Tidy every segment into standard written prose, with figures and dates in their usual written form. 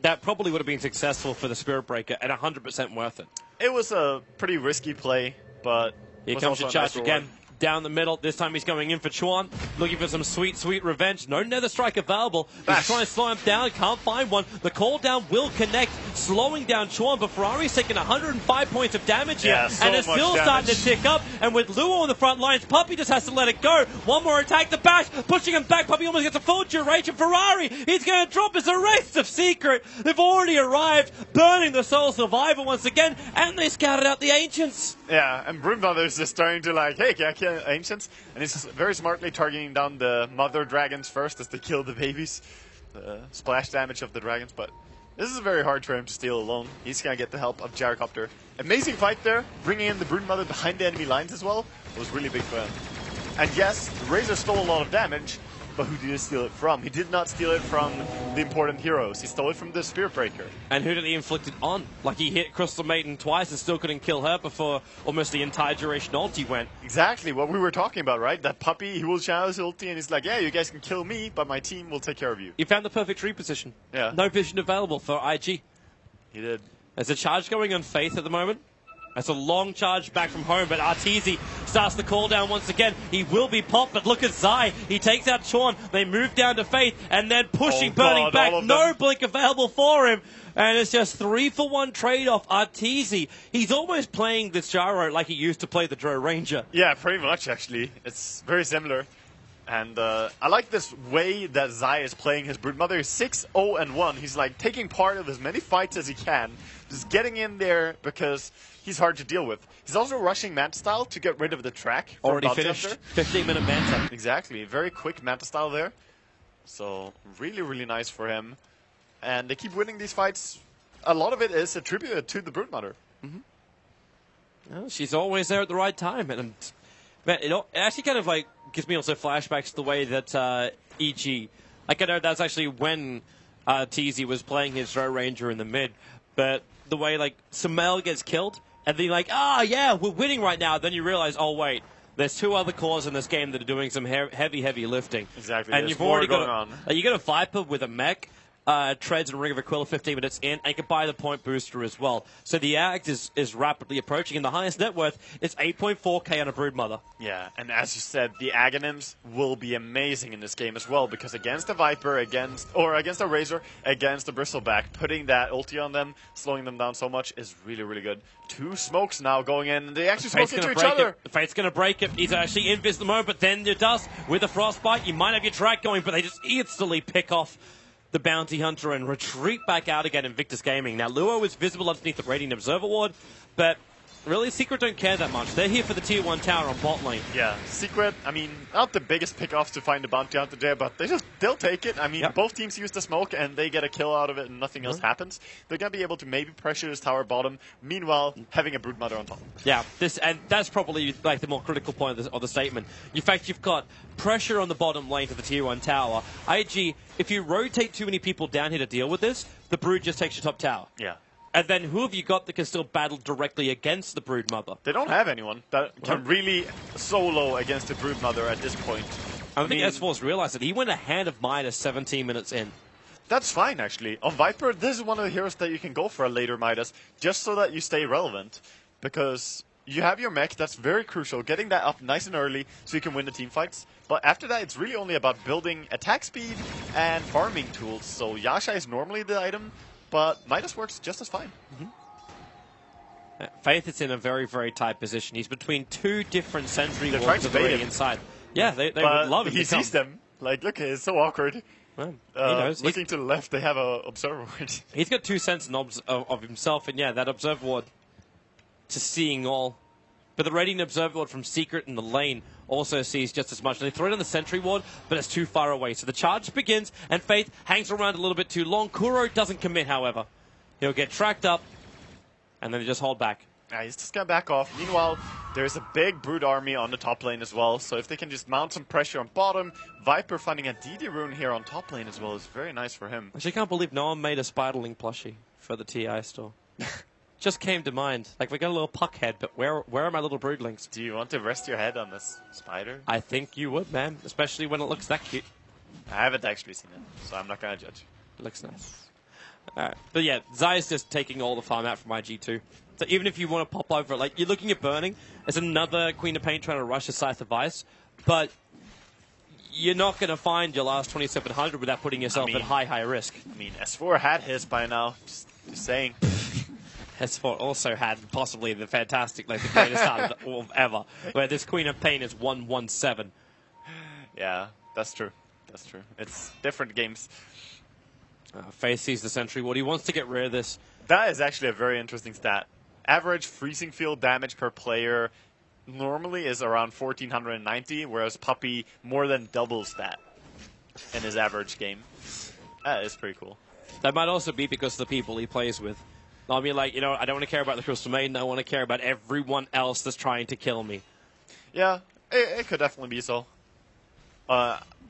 That probably would have been successful for the Spirit Breaker and 100% worth it. It was a pretty risky play, but here comes your charge again. Down the middle. This time he's going in for Chuan. Looking for some sweet, sweet revenge. No Nether Strike available. He's trying to slow him down. Can't find one. The call down will connect, slowing down Chuan. But Ferrari's taking 105 points of damage here. Yeah, so and it's still starting to tick up. And with Luo on the front lines, Puppey just has to let it go. One more attack. The bash. Pushing him back. Puppey almost gets a full duration. Ferrari, he's going to drop his arrest of Secret. They've already arrived, burning the Soul Survivor once again. And they scouted out the Ancients. Yeah, and Broodmother's just starting to like, hey, can I kill Ancients? And he's very smartly targeting down the mother dragons first as they kill the babies. The splash damage of the dragons, but this is very hard for him to steal alone. He's going to get the help of Gyrocopter. Amazing fight there, bringing in the Broodmother behind the enemy lines as well. It was really big for him. And yes, Razor stole a lot of damage, but who did he steal it from? He did not steal it from the important heroes. He stole it from the Spirit Breaker. And who did he inflict it on? Like, he hit Crystal Maiden twice and still couldn't kill her before almost the entire duration ulti went. Exactly what we were talking about, right? That Puppey, he will channel his ulti and he's like, yeah, you guys can kill me, but my team will take care of you. He found the perfect tree position. Yeah. No vision available for IG. He did. There's a charge going on Faith at the moment. That's a long charge back from home, but Arteezy starts the call down once again. He will be popped, but look at Zai. He takes out Chuan. They move down to Faith, and then pushing, burning back. No blink available for him. And it's just 3-for-1 trade-off. Arteezy, he's almost playing this Gyro like he used to play the Drow Ranger. Yeah, pretty much, actually. It's very similar. And I like this way that Zai is playing his Broodmother. 6-0-1. He's like taking part of as many fights as he can. Just getting in there because he's hard to deal with. He's also rushing Manta Style to get rid of the track. Already finished. 15-minute Manta. Exactly. Very quick Manta Style there. So really, really nice for him. And they keep winning these fights. A lot of it is attributed to the Broodmother. Well, she's always there at the right time. And man, it actually kind of like gives me also flashbacks to the way that EG, like I know that's actually when TZ was playing his Drow Ranger in the mid, but the way like Sumail gets killed and then you're like, yeah, we're winning right now. Then you realize, oh wait, there's two other cores in this game that are doing some heavy lifting. Exactly. And there's you've already got you got a Viper with a mech. Treads and Ring of Aquila 15 minutes in, and you can buy the point booster as well. So the Act is rapidly approaching, and the highest net worth is 8.4k on a Broodmother. Yeah, and as you said, the Aghanims will be amazing in this game as well, because against a Viper, against a Razor, against a Bristleback, putting that ulti on them, slowing them down so much is really, really good. Two smokes now going in, and they actually smoke into each other. The Fate's going to break it. He's actually invis at the moment, but then it does. With a Frostbite, you might have your track going, but they just instantly pick off the Bounty Hunter and retreat back out again in Victus Gaming. Now, Luo is visible underneath the Radiant Observer Ward, but really, Secret don't care that much. They're here for the Tier 1 tower on bot lane. Yeah, Secret, I mean, not the biggest pickoffs to find the Bounty Hunter there, but they'll take it. I mean, both teams use the smoke, and they get a kill out of it, and nothing else happens. They're going to be able to maybe pressure this tower bottom, meanwhile, having a Broodmother on top. Yeah, and that's probably like the more critical point of the statement. In fact, you've got pressure on the bottom lane to the Tier 1 tower. IG, if you rotate too many people down here to deal with this, the Brood just takes your top tower. Yeah. And then who have you got that can still battle directly against the Broodmother? They don't have anyone that can really solo against the Broodmother at this point. I think S4's realized that he went a hand of Midas 17 minutes in. That's fine, actually. On Viper, this is one of the heroes that you can go for a later Midas, just so that you stay relevant. Because you have your mech, that's very crucial, getting that up nice and early so you can win the team fights. But after that, it's really only about building attack speed and farming tools. So Yasha is normally the item, but Midas works just as fine. Faith is in a very, very tight position. He's between two different sentry wards already inside. Yeah, they would love it. He sees them. Like, look, it's so awkward. Well, he knows. Looking to the left, they have a observer ward. He's got 2 cents of himself, and yeah, that observer ward to seeing all. But the Radiant Observer Ward from Secret in the lane also sees just as much. They throw it on the Sentry Ward, but it's too far away. So the charge begins, and Faith hangs around a little bit too long. Kuro doesn't commit, however. He'll get tracked up, and then they just hold back. Yeah, he's just going to back off. Meanwhile, there's a big Brood army on the top lane as well. So if they can just mount some pressure on bottom, Viper finding a DD rune here on top lane as well is very nice for him. Actually, I can't believe no one made a Spiderling plushie for the TI store. Just came to mind. Like, we got a little puck head, but where are my little broodlings? Do you want to rest your head on this spider? I think you would, man. Especially when it looks that cute. I haven't actually seen it, so I'm not going to judge. It looks nice. But yeah, Zai's just taking all the farm out from IG2. So even if you want to pop over, like, you're looking at Burning as another Queen of Pain trying to rush a Scythe of Ice, but you're not going to find your last 2700 without putting yourself at high risk. I mean, S4 had his by now, just saying. S4 also had possibly the fantastic, like the greatest start of ever, where this Queen of Pain is 117. Yeah, that's true. That's true. It's different games. Faith sees the sentry. What he wants to get rid of this. That is actually a very interesting stat. Average freezing field damage per player normally is around 1490, whereas Puppy more than doubles that in his average game. That is pretty cool. That might also be because of the people he plays with. I mean, like, you know, I don't want to care about the Crystal Maiden. I want to care about everyone else that's trying to kill me. Yeah, it could definitely be so.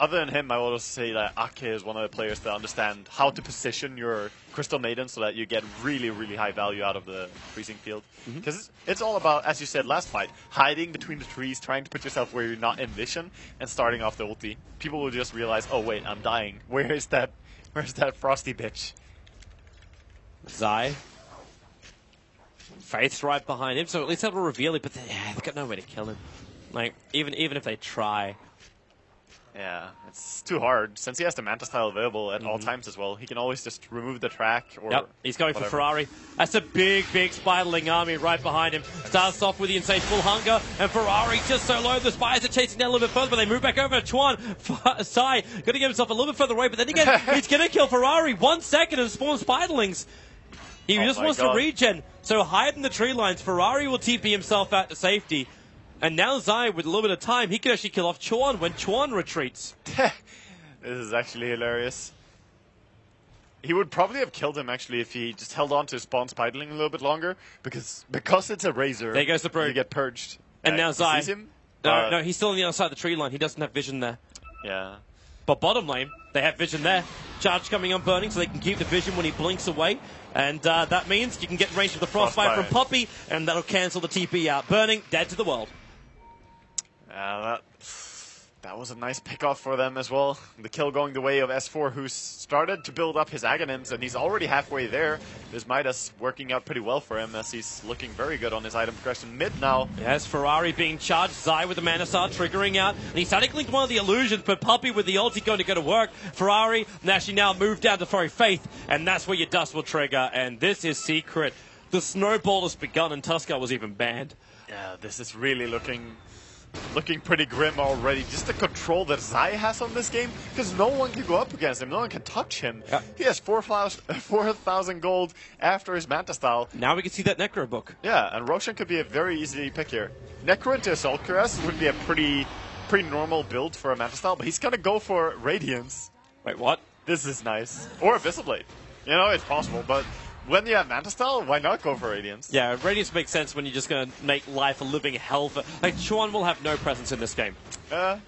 Other than him, I will just say that Ake is one of the players that understand how to position your Crystal Maiden so that you get really, really high value out of the freezing field. Because it's all about, as you said last fight, hiding between the trees, trying to put yourself where you're not in vision, and starting off the ulti. People will just realize, oh wait, I'm dying. Where's that frosty bitch? Zai. Faith's right behind him, so at least that'll reveal it, but they've got no way to kill him. Like, even if they try. Yeah, it's too hard. Since he has the Manta style available at all times as well, he can always just remove the track or he's going whatever. for Ferrari. That's a big Spiderling army right behind him. Starts off with the Insatiable Hunger, and Ferrari just so low. The Spires are chasing down a little bit further, but they move back over to Chuan. Sai going to get himself a little bit further away, but then again, he's going to kill Ferrari. 1 second and spawn Spiderlings. He just wants to regen. So hide in the tree lines. Ferrari will TP himself out to safety. And now Zai, with a little bit of time, he can actually kill off Chuan when Chuan retreats. This is actually hilarious. He would probably have killed him, actually, if he just held on to spawn Spiderling a little bit longer. Because it's a Razor, there goes the Purge. You get purged. And now Zai. Sees him? No, he's still on the other side of the tree line. He doesn't have vision there. Yeah. But bottom lane, they have vision there. Charge coming on Burning, so they can keep the vision when he blinks away. And that means you can get range of the Frostbite from Puppy, and that'll cancel the TP out. Burning, dead to the world. That was a nice pickoff for them as well. The kill going the way of S4, who's started to build up his Aghanims, and he's already halfway there. This Midas working out pretty well for him, as he's looking very good on his item progression mid now. Yes, Ferrari being charged, Zai with the Mana Star triggering out, and he's starting to link one of the illusions, but Puppy with the ulti going to go to work. Ferrari actually now moved down to throw Faith, and that's where your dust will trigger, and this is secret. The snowball has begun, and Tuskar was even banned. Yeah, this is really looking pretty grim already. Just the control that Zai has on this game, because no one can go up against him. No one can touch him. Yep. He has 4,000 gold after his Manta style. Now we can see that Necro book. Yeah, and Roshan could be a very easy pick here. Necro into Assault Cuirass would be a pretty normal build for a Manta style, but he's going to go for Radiance. Wait, what? This is nice. Or Abyssal Blade. You know, it's possible, but when you have Manta style, why not go for Radiance? Yeah, Radiance makes sense when you're just going to make life a living hell for... Like, Chuan will have no presence in this game. Yeah.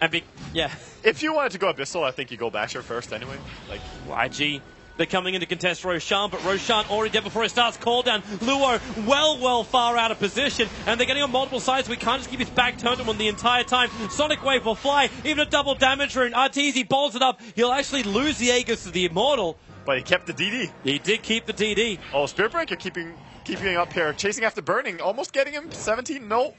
If you wanted to go Abyssal, I think you go Basher first anyway. Like, YG, they're coming in to contest Roshan, but Roshan already dead before it starts. Call down. Luo well far out of position, and they're getting on multiple sides. We can't just keep his back turned on him the entire time. Sonic Wave will fly, even a double damage rune. Arteezy balls it up. He'll actually lose the Aegis to the Immortal. But he kept the DD. He did keep the DD. Oh, Spirit Breaker keeping up here, chasing after Burning, almost getting him 17. No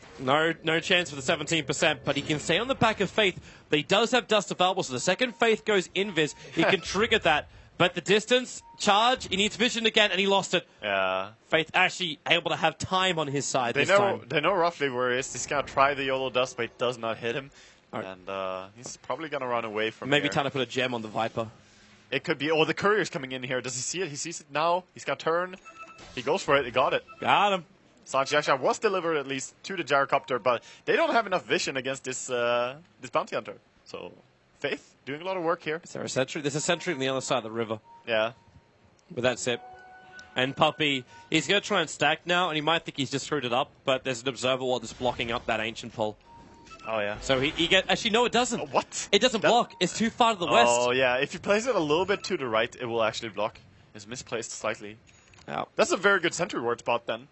chance for the 17%, but he can stay on the back of Faith. But he does have Dust available, so the second Faith goes invis, he can trigger that. But the distance, charge, he needs vision again, and he lost it. Yeah. Faith actually able to have time on his side this time. They know roughly where he is. He's going to try the YOLO Dust, but it does not hit him. Right. And he's probably going to run away from Maybe here. time to put a gem on the Viper. It could be. Oh, the courier's coming in here. Does he see it? He sees it now. He's got turn. He goes for it. He got it. Got him. Sanjiasha was delivered at least to the gyrocopter, but they don't have enough vision against this bounty hunter. So, Faith doing a lot of work here. Is there a sentry? There's a sentry on the other side of the river. Yeah. But that's it. And Puppy, he's going to try and stack now, and he might think he's just screwed it up, but there's an observer wall that's blocking up that ancient pole. Oh, yeah. So he get... Actually, no, it doesn't. Oh, what? It doesn't block. It's too far to the west. Oh, yeah. If you place it a little bit to the right, it will actually block. It's misplaced slightly. Oh. That's a very good sentry ward spot, then.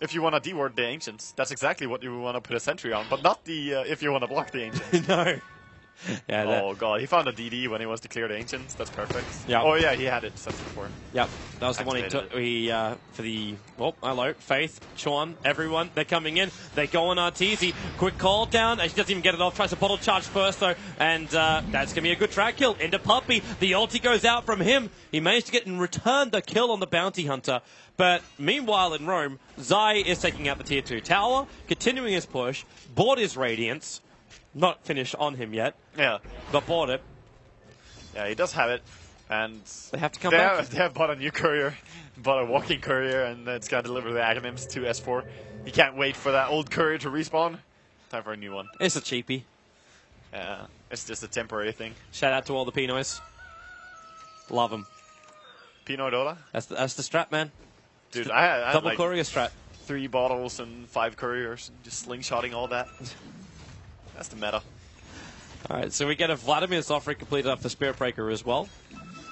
If you want to deward the Ancients, that's exactly what you want to put a sentry on, but not the if you want to block the Ancients. No. Yeah. Oh god, he found a DD when he was declared Ancients. That's perfect. Yeah. Oh yeah, he had it set before. Yep, that was the one he took. For the hello, Faith, Chuan, everyone, they're coming in. They go on Arteezy. Quick call down. She doesn't even get it off. Tries to bottle charge first though, and that's gonna be a good track kill into Puppey. The ulti goes out from him. He managed to get in return the kill on the bounty hunter. But meanwhile in Rome, Zai is taking out the tier 2 tower, continuing his push. Bought his Radiance. Not finished on him yet. Yeah. But bought it. Yeah, he does have it. And they have to come back. They have bought a new courier, bought a walking courier, and it's going to deliver the Aghanims to S4. He can't wait for that old courier to respawn. Time for a new one. It's a cheapie. Yeah, it's just a temporary thing. Shout out to all the Pinoys. Love them. Pinoy Dota? That's the strat, man. Dude, I had double like courier strat. 3 bottles and 5 couriers, and just slingshotting all that. That's the meta. Alright, so we get a Vladimir's offering completed after Spirit Breaker as well.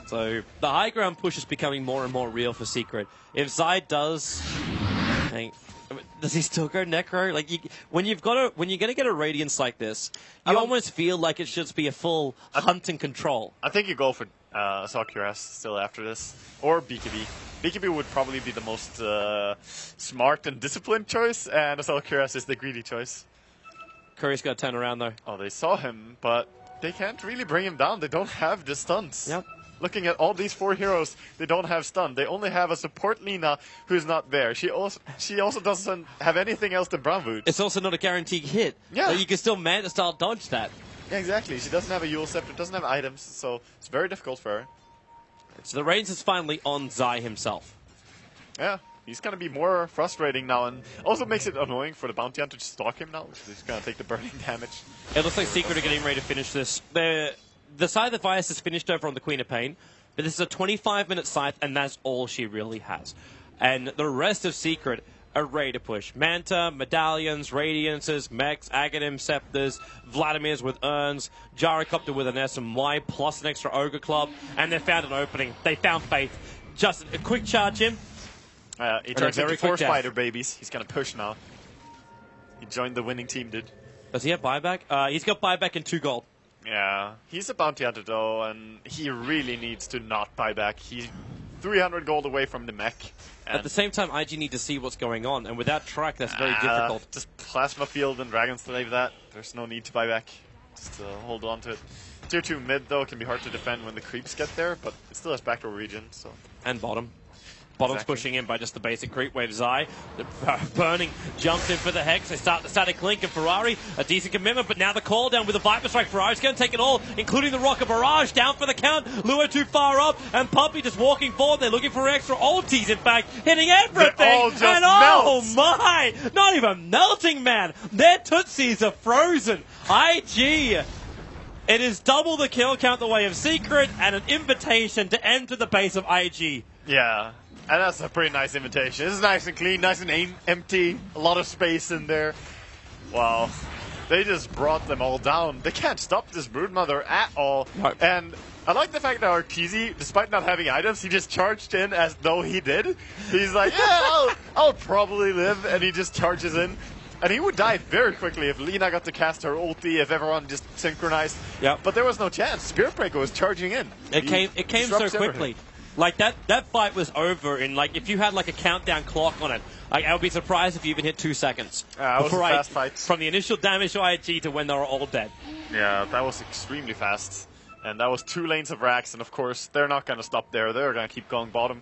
So the high ground push is becoming more and more real for Secret. If Zai does... does he still go Necro? Like when you're gonna get a Radiance like this, you almost feel like it should be a full hunt and control. I think you go for Assault Cuirass still after this. Or BKB. BKB would probably be the most smart and disciplined choice, and Assault Cuirass is the greedy choice. Curry's got to turn around though. Oh, they saw him, but they can't really bring him down. They don't have the stunts. Yep. Looking at all these 4 heroes, they don't have stun. They only have a support Lina who's not there. She also doesn't have anything else than Brown Boots. It's also not a guaranteed hit. Yeah. So you can still Manta style dodge that. Yeah, exactly. She doesn't have a Yule Scepter, doesn't have items, so it's very difficult for her. So the reins is finally on Zai himself. Yeah. He's going to be more frustrating now, and also makes it annoying for the Bounty Hunter to stalk him now, because he's going to take the burning damage. It looks like Secret are getting ready to finish this. The side of Vias is finished over on the Queen of Pain, but this is a 25-minute scythe, and that's all she really has. And the rest of Secret are ready to push. Manta, Medallions, Radiances, Mechs, Aghanim, Scepters, Vladimir's with Urns, Gyrocopter with an SMY, plus an extra Ogre Club, and they found an opening. They found Faith. Just a quick charge in. He turns into 4 spider babies. He's going to push now. He joined the winning team, dude. Does he have buyback? He's got buyback and 2 gold. Yeah, he's a bounty hunter though, and he really needs to not buy back. He's 300 gold away from the mech. At the same time, IG need to see what's going on, and without track, that's very difficult. Just Plasma Field and Dragon Slave that. There's no need to buy back. Just hold on to it. Tier 2 mid though can be hard to defend when the creeps get there, but it still has backdoor region, so. And bottom. Bottom's pushing in by just the basic creep wave. Zai, Burning, jumps in for the Hex. They start the static link, and Ferrari, a decent commitment, but now the call down with the Viper Strike. Ferrari's going to take it all, including the Rocket Barrage, down for the count. Luo too far up, and Puppey just walking forward. They're looking for extra ultis, in fact, hitting everything. And oh my, not even melting, man. Their Tootsies are frozen. IG. It is double the kill count the way of Secret, and an invitation to enter the base of IG. Yeah. And that's a pretty nice invitation. This is nice and clean, nice and empty. A lot of space in there. Wow. They just brought them all down. They can't stop this Broodmother at all. Nope. And I like the fact that Arteezy, despite not having items, he just charged in as though he did. He's like, yeah, I'll probably live. And he just charges in. And he would die very quickly if Lina got to cast her ulti, if everyone just synchronized. Yep. But there was no chance. Spirit Breaker was charging in. It came so quickly. Everything. Like, that fight was over in, like, if you had, like, a countdown clock on it, like, I would be surprised if you even hit 2 seconds. It was a fast fight. From the initial damage to IG to when they were all dead. Yeah, that was extremely fast. And that was 2 lanes of racks, and of course, they're not going to stop there. They're going to keep going bottom.